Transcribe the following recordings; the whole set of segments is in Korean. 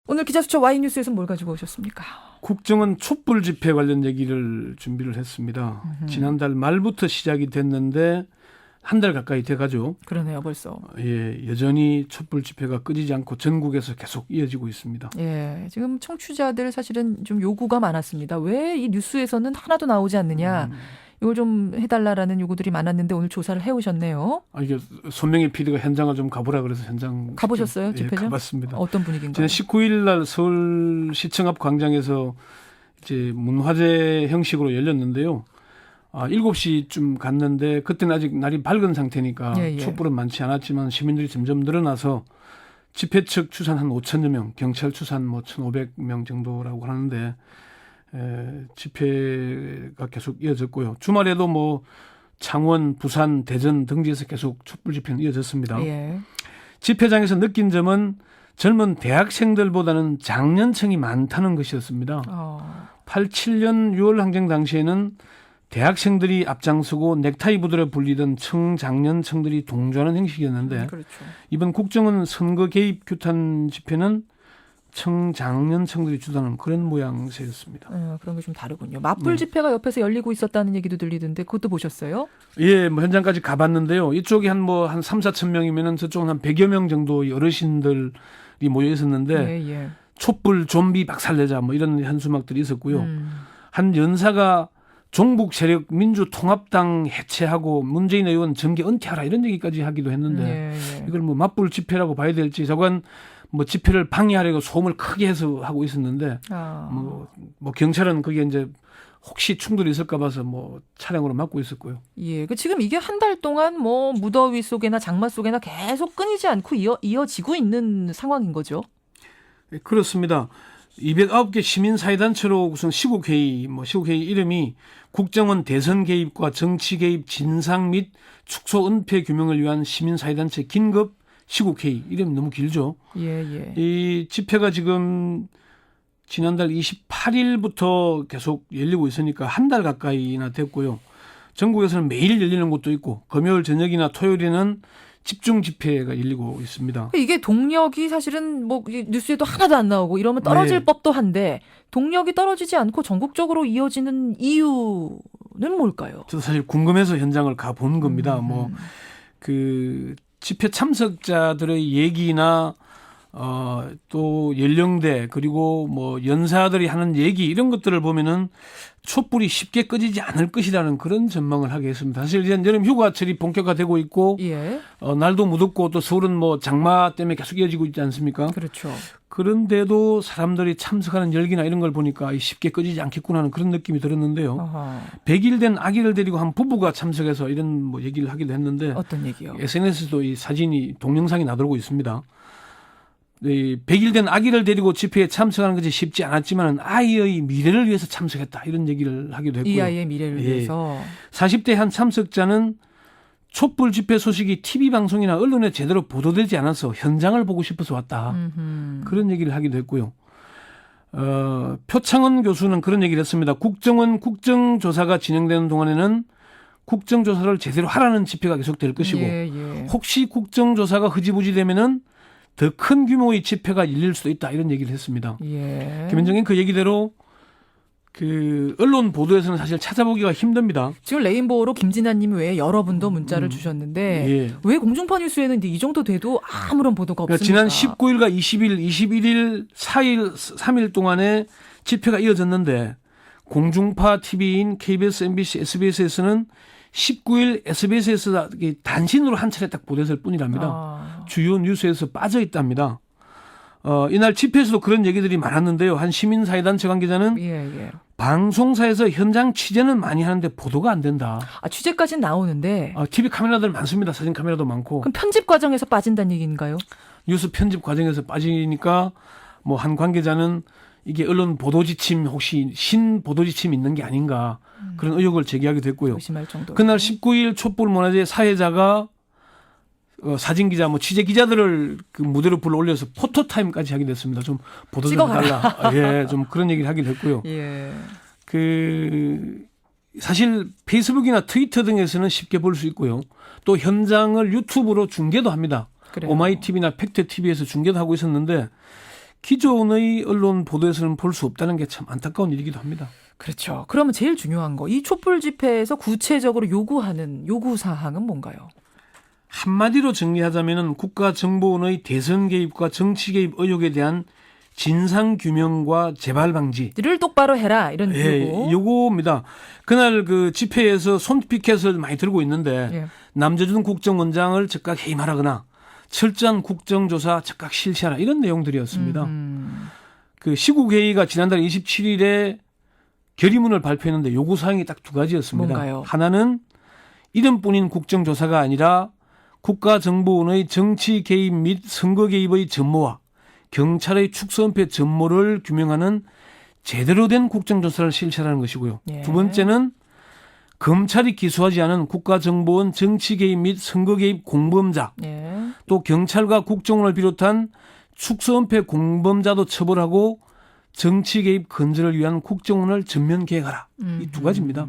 오늘 기자수첩 Y뉴스에서는 뭘 가지고 오셨습니까? 국정원 촛불 집회 관련 얘기를 준비를 했습니다. 지난달 말부터 시작이 됐는데 한 달 가까이 돼가죠. 그러네요, 벌써. 예, 여전히 촛불 집회가 끊이지 않고 전국에서 계속 이어지고 있습니다. 예, 지금 청취자들 사실은 좀 요구가 많았습니다. 왜 이 뉴스에서는 하나도 나오지 않느냐. 이걸 좀 해달라라는 요구들이 많았는데 오늘 조사를 해오셨네요. 이게 손명희 PD가 현장을 좀 가보라 그래서 현장 가보셨어요, 집회장? 예, 가봤습니다. 어떤 분위기인가요? 지난 19일 날 서울시청 앞 광장에서 이제 문화제 형식으로 열렸는데요. 7시쯤 갔는데 그때는 아직 날이 밝은 상태니까 촛불은 많지 않았지만 시민들이 점점 늘어나서 집회 측 추산 한 5천여 명, 경찰 추산 1,500명 정도라고 하는데 집회가 계속 이어졌고요. 주말에도 창원, 부산, 대전 등지에서 계속 촛불 집회는 이어졌습니다. 예. 집회장에서 느낀 점은 젊은 대학생들보다는 장년층이 많다는 것이었습니다. 87년 6월 항쟁 당시에는 대학생들이 앞장서고 넥타이 부대로 불리던 청장년층들이 동조하는 형식이었는데 그렇죠. 이번 국정원 선거 개입 규탄 집회는 청장년층들이 주도하는 그런 모양새였습니다. 그런 게 좀 다르군요. 맞불 집회가 옆에서 열리고 있었다는 얘기도 들리던데 그것도 보셨어요? 예, 현장까지 가봤는데요. 이쪽이 한 3, 4천 명이면은 저쪽은 한 100여 명 정도의 어르신들이 모여 있었는데 촛불 좀비 박살내자 이런 현수막들이 있었고요. 한 연사가 종북 세력 민주통합당 해체하고 문재인 의원 정계 은퇴하라 이런 얘기까지 하기도 했는데 이걸 맞불 집회라고 봐야 될지 저건 집회를 방해하려고 소음을 크게 해서 하고 있었는데 경찰은 그게 이제 혹시 충돌이 있을까 봐서 차량으로 막고 있었고요. 예, 지금 이게 한 달 동안 무더위 속에나 장마 속에나 계속 끊이지 않고 이어지고 있는 상황인 거죠. 네, 그렇습니다. 209개 시민사회단체로 우선 시국회의, 시국회의 이름이 국정원 대선 개입과 정치 개입 진상 및 축소 은폐 규명을 위한 시민사회단체 긴급 시국회의. 이름이 너무 길죠. 예. 이 집회가 지금 지난달 28일부터 계속 열리고 있으니까 한 달 가까이나 됐고요. 전국에서는 매일 열리는 곳도 있고 금요일 저녁이나 토요일에는 집중 집회가 열리고 있습니다. 이게 동력이 사실은 뉴스에도 하나도 안 나오고 이러면 떨어질 법도 한데 동력이 떨어지지 않고 전국적으로 이어지는 이유는 뭘까요? 저도 사실 궁금해서 현장을 가본 겁니다. 그 집회 참석자들의 얘기나 또 연령대 그리고 연사들이 하는 얘기 이런 것들을 보면은 촛불이 쉽게 꺼지지 않을 것이라는 그런 전망을 하게 했습니다. 사실 이제 여름 휴가철이 본격화되고 있고 날도 무덥고 또 서울은 장마 때문에 계속 이어지고 있지 않습니까? 그렇죠. 그런데도 사람들이 참석하는 열기나 이런 걸 보니까 쉽게 꺼지지 않겠구나 하는 그런 느낌이 들었는데요. 100일 된 아기를 데리고 한 부부가 참석해서 이런 얘기를 하기도 했는데 어떤 얘기요? SNS에도 이 사진이 동영상이 나돌고 있습니다. 100일 된 아기를 데리고 집회에 참석하는 것이 쉽지 않았지만 아이의 미래를 위해서 참석했다 이런 얘기를 하기도 했고요. 이 아이의 미래를 위해서. 40대 한 참석자는 촛불 집회 소식이 TV 방송이나 언론에 제대로 보도되지 않아서 현장을 보고 싶어서 왔다. 그런 얘기를 하기도 했고요. 표창원 교수는 그런 얘기를 했습니다. 국정원 국정조사가 진행되는 동안에는 국정조사를 제대로 하라는 집회가 계속될 것이고 혹시 국정조사가 흐지부지 되면은 더 큰 규모의 집회가 열릴 수도 있다 이런 얘기를 했습니다. 김현정은 그 얘기대로 그 언론 보도에서는 사실 찾아보기가 힘듭니다. 지금 레인보우로 김진아님 외에 여러분도 문자를 주셨는데 왜 공중파 뉴스에는 이 정도 돼도 아무런 보도가 없습니까? 지난 19일과 20일, 21일, 4일, 3일 동안에 집회가 이어졌는데 공중파 TV인 KBS, MBC, SBS에서는 19일 SBS에서 단신으로 한 차례 딱 보도했을 뿐이랍니다. 주요 뉴스에서 빠져 있답니다. 이날 집회에서도 그런 얘기들이 많았는데요. 한 시민사회단체 관계자는 방송사에서 현장 취재는 많이 하는데 보도가 안 된다. 취재까지는 나오는데. TV 카메라들 많습니다. 사진 카메라도 많고. 그럼 편집 과정에서 빠진다는 얘기인가요? 뉴스 편집 과정에서 빠지니까 한 관계자는 이게 언론 보도 지침 혹시 신보도 지침이 있는 게 아닌가 그런 의혹을 제기하기도 했고요. 의심할 정도로. 그날 19일 촛불문화제 사회자가 사진기자 취재 기자들을 그 무대로 불러 올려서 포토타임까지 하게 됐습니다. 좀 보도 좀 해달라. 좀 그런 얘기를 하기도 했고요. 사실 페이스북이나 트위터 등에서는 쉽게 볼 수 있고요. 또 현장을 유튜브로 중계도 합니다. 오마이TV나 팩트TV에서 중계도 하고 있었는데 기존의 언론 보도에서는 볼 수 없다는 게 참 안타까운 일이기도 합니다. 그렇죠. 그러면 제일 중요한 거, 이 촛불 집회에서 구체적으로 요구하는 요구사항은 뭔가요? 한마디로 정리하자면 국가정보원의 대선 개입과 정치 개입 의혹에 대한 진상규명과 재발 방지를 똑바로 해라, 이런 요구. 요구입니다. 그날 그 집회에서 손피켓을 많이 들고 있는데 예. 남재준 국정원장을 즉각 해임하라거나 철저한 국정조사 즉각 실시하라, 이런 내용들이었습니다. 그 시국회의가 지난달 27일에 결의문을 발표했는데 요구사항이 딱 두 가지였습니다. 뭔가요? 하나는 이름뿐인 국정조사가 아니라 국가정보원의 정치 개입 및 선거 개입의 전모와 경찰의 축소은폐 전모를 규명하는 제대로 된 국정조사를 실시하라는 것이고요. 예. 두 번째는 검찰이 기소하지 않은 국가정보원 정치 개입 및 선거 개입 공범자, 예. 또 경찰과 국정원을 비롯한 축소은폐 공범자도 처벌하고 정치 개입 근절을 위한 국정원을 전면 개혁하라. 이 두 가지입니다.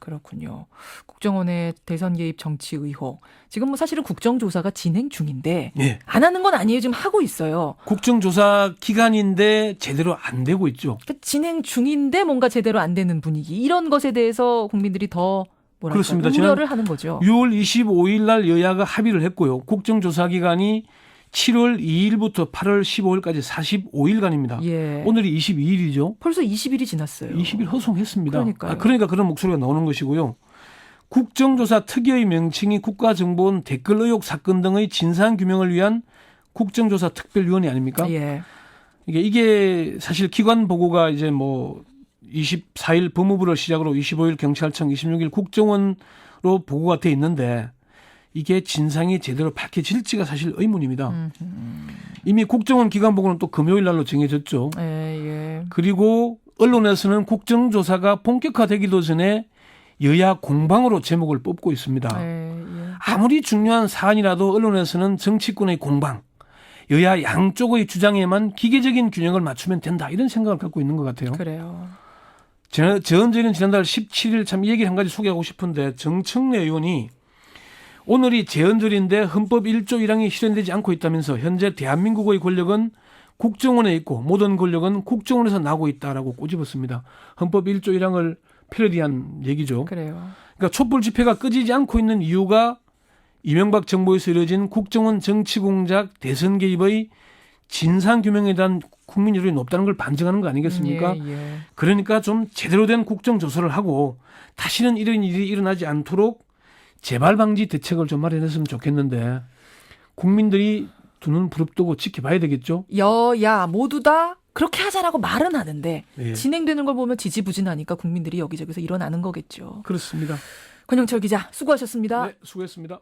그렇군요. 국정원의 대선 개입 정치 의혹. 지금 뭐 사실은 국정조사가 진행 중인데 예. 안 하는 건 아니에요. 지금 하고 있어요. 국정조사 기간인데 제대로 안 되고 있죠. 그러니까 진행 중인데 뭔가 제대로 안 되는 분위기. 이런 것에 대해서 국민들이 더 뭐랄까 그렇습니다. 우려를 하는 거죠. 6월 25일 날 여야가 합의를 했고요. 국정조사 기간이 7월 2일부터 8월 15일까지 45일간입니다. 예. 오늘이 22일이죠. 벌써 20일이 지났어요. 20일 허송했습니다. 그러니까요. 그러니까 그런 목소리가 나오는 것이고요. 국정조사 특유의 명칭이 국가정보원 댓글 의혹 사건 등의 진상규명을 위한 국정조사 특별위원회 아닙니까? 예. 이게 사실 기관 보고가 이제 뭐 24일 법무부를 시작으로 25일 경찰청, 26일 국정원으로 보고가 돼 있는데 이게 진상이 제대로 밝혀질지가 사실 의문입니다. 이미 국정원 기관 보고는 또 금요일 날로 정해졌죠. 예. 그리고 언론에서는 국정조사가 본격화되기도 전에 여야 공방으로 제목을 뽑고 있습니다. 예. 아무리 중요한 사안이라도 언론에서는 정치권의 공방, 여야 양쪽의 주장에만 기계적인 균형을 맞추면 된다, 이런 생각을 갖고 있는 것 같아요. 그래요. 저는 지난달 17일 참 이 얘기를 한 가지 소개하고 싶은데, 정청래 의원이 오늘이 재헌절인데 헌법 1조 1항이 실현되지 않고 있다면서 현재 대한민국의 권력은 국정원에 있고 모든 권력은 국정원에서 나고 있다라고 꼬집었습니다. 헌법 1조 1항을 패러디한 얘기죠. 그래요. 그러니까 촛불 집회가 꺼지지 않고 있는 이유가 이명박 정부에서 이뤄진 국정원 정치 공작, 대선 개입의 진상규명에 대한 국민 여론이 높다는 걸 반증하는 거 아니겠습니까? 예. 그러니까 좀 제대로 된 국정조사를 하고 다시는 이런 일이 일어나지 않도록 재발 방지 대책을 좀 마련했으면 좋겠는데, 국민들이 두 눈 부릅뜨고 지켜봐야 되겠죠. 여야 모두 다 그렇게 하자라고 말은 하는데 예. 진행되는 걸 보면 지지부진하니까 국민들이 여기저기서 일어나는 거겠죠. 그렇습니다. 권영철 기자 수고하셨습니다. 네, 수고했습니다.